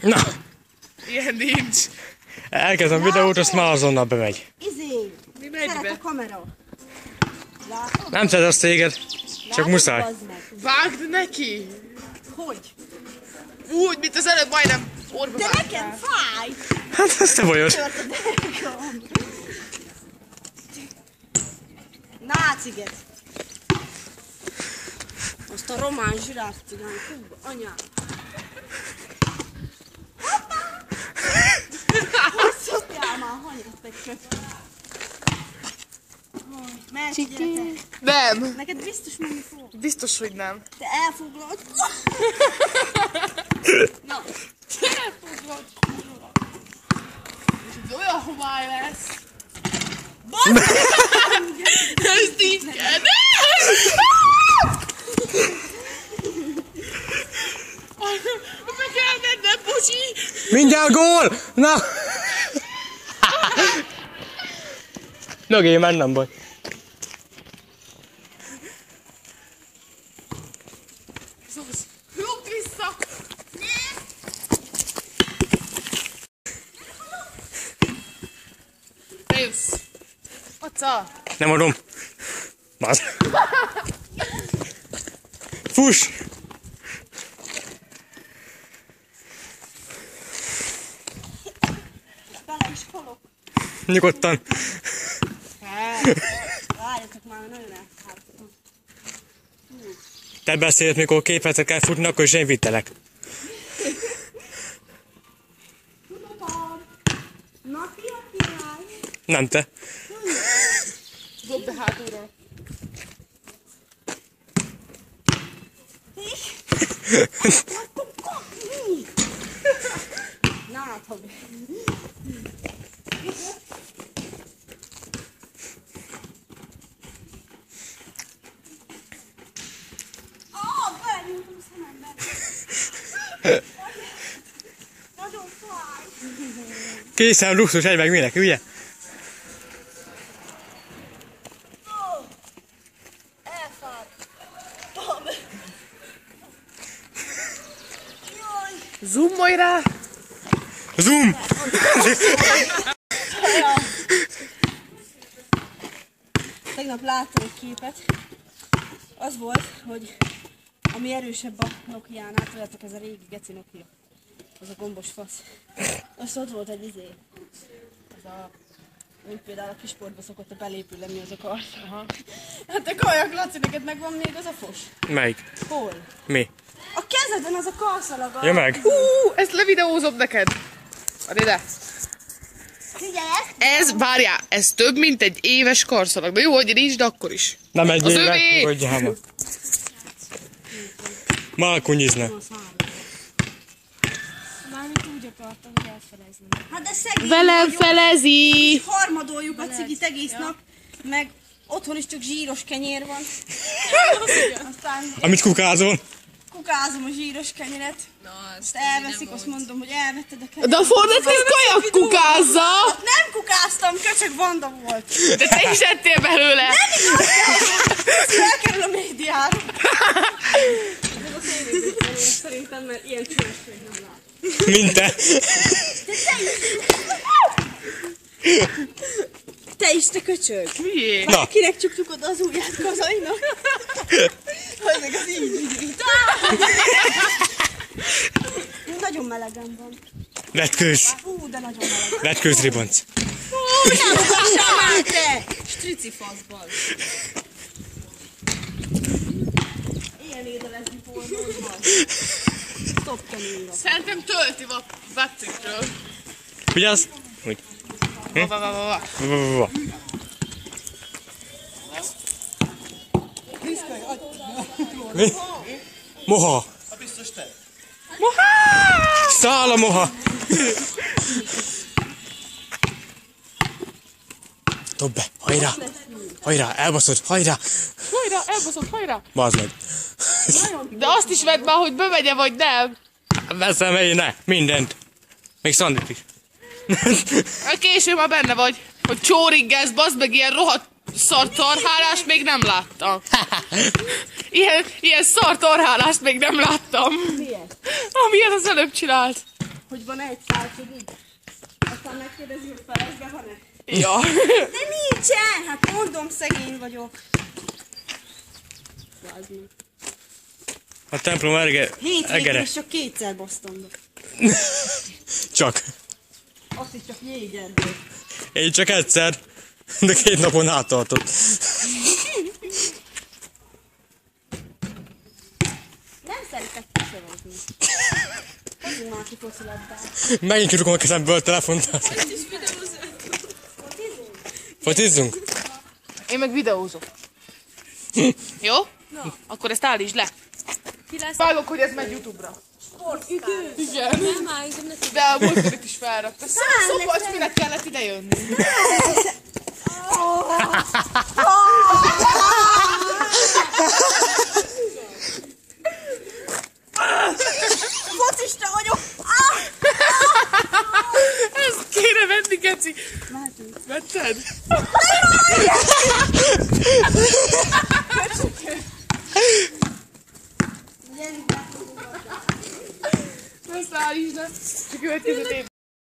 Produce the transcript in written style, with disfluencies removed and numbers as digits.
Na! Ilyen nincs. Elkezdem videót, azt már azonnal bemegy. Mi megy Szeret be? a kamera. Nem szed azt téged, csak muszáj. Vágd neki! Hogy? Úgy, mint az előbb majdnem orba De vágtál. nekem fáj! Hát ez te bajod. Tört a derekam. Náciget. Azt a román zsiráf cigány. Hú, anyám. Hogy szopjál már hanyat egy köt? Mehet, gyertek. Nem. Neked biztos menni fog. Biztos, hogy nem. Te elfoglalt. Na. Elfoglalt. Ez olyan homály lesz. Ezt így kell. Be kell mennem, bocsi! Mindjárt gól! Na! Mögé mennem baj. Rúgd vissza! Te jössz. Aca! Nem adom. Mász. Fuss! Bele is halok. Nyugodtan. Várjatok már, nagyon elfártam. Te beszélsz, mikor képletet kell futni, akkor is én vittelek. Na, fia, király. Nem te. Dobd be hátulról. Na, Tobi. Belenyúltam a szemembe. Nagyon fáj. Készen luxus egy meg minek, ugye? Elfáradtam. Jaj. Zoomolj rá! Zoom! Tegnap láttam egy képet. Az volt, hogy ami erősebb a Nokia-nál, tudjátok, ez a régi geci Nokia. Az a gombos fasz. Azt ott volt egy izé. Ez a... Mint például a kisportba szokott a belépő lenni az a karsz. Aha. Hát te kajak, Laci, neked megvan még az a fos? Melyik? Hol? Mi? A kezeden az a karszalaga. Ja meg? Ezt levideózom neked. Add ide. Figyelj ezt! Várjál, ez több mint egy éves karszalag. De jó, hogy nincs, de akkor is. Nem egy Az éve, övé! nyugodjál ma. Ma alkunyizne. Mármint úgy akartam, hogy elfelezni. Hát de szegény Velem vagyok. felezi! Harmadoljuk a cigit egész nap, meg otthon is csak zsíros kenyér van. Aztán Amit kukázol? kukázom a zsíros kenyeret. Azt elveszik, azt mondom, hogy elvetted a kenyeret. De a Fornet kajak kukázza! Nem kukáztam, köcsög vanda volt. De te is ettél belőle! Ez felkerül a médiára. Ez a szénvédőt szerintem, mert ilyen csúnyosság nem lát. Mint te. Te is, te köcsög. Miért? Na. Kinek csuktuk oda az ujját Kazainak? Hogy meg az így. Nagyon melegen van. Vetkőz. Hú, de nagyon melegen. Vetkőz ribanc. Nem ugassál már te! Strici faszban. Ilyen édelezni formódban. Stop kenyéra. Szerintem tölti Vattikről. Vigyázz! Úgy. Va. Va. Mi? Moha! Moha! Száll a moha! Dob be! Hajrá! Hajrá! Elbaszod! Hajrá! Hajrá, elbaszott, hajrá! Bazd meg! De azt is vedd már, hogy bevegye vagy nem. Veszem én, ne! Mindent! Még szandit is! Később már benne vagy, hogy csóringgelsz, bazd meg, ilyen rohadt szartarhálást még nem láttam. Ilyen szartarhálást még nem láttam. Miért? Amilyet az előbb csinált. hogy van egy szál, tudod? Aztán megkérdezi, hogy felezve van-e? Ja. De nincsen! Hát mondom, szegény vagyok. A templom Hétvégén egere. is csak kétszer basztam be. Csak. Azt is csak jégerdő. Én csak egyszer, de 2 napon áttartott. Nem szeretek kisorozni. Hozzunk már ki focilabdát. Megint kirúgom a kezemből a telefont. Focizzunk? Én meg videózok. Jó? Na. Akkor ezt állítsd le. Vágok, hogy ez megy YouTube-ra. Igen. De a múltkor is felrakta. Szobacs, minek kellett ide jönni. Focista vagyok! Ezt kéne venni, Geci. Vetted? Ezt állítsd le. Csak következő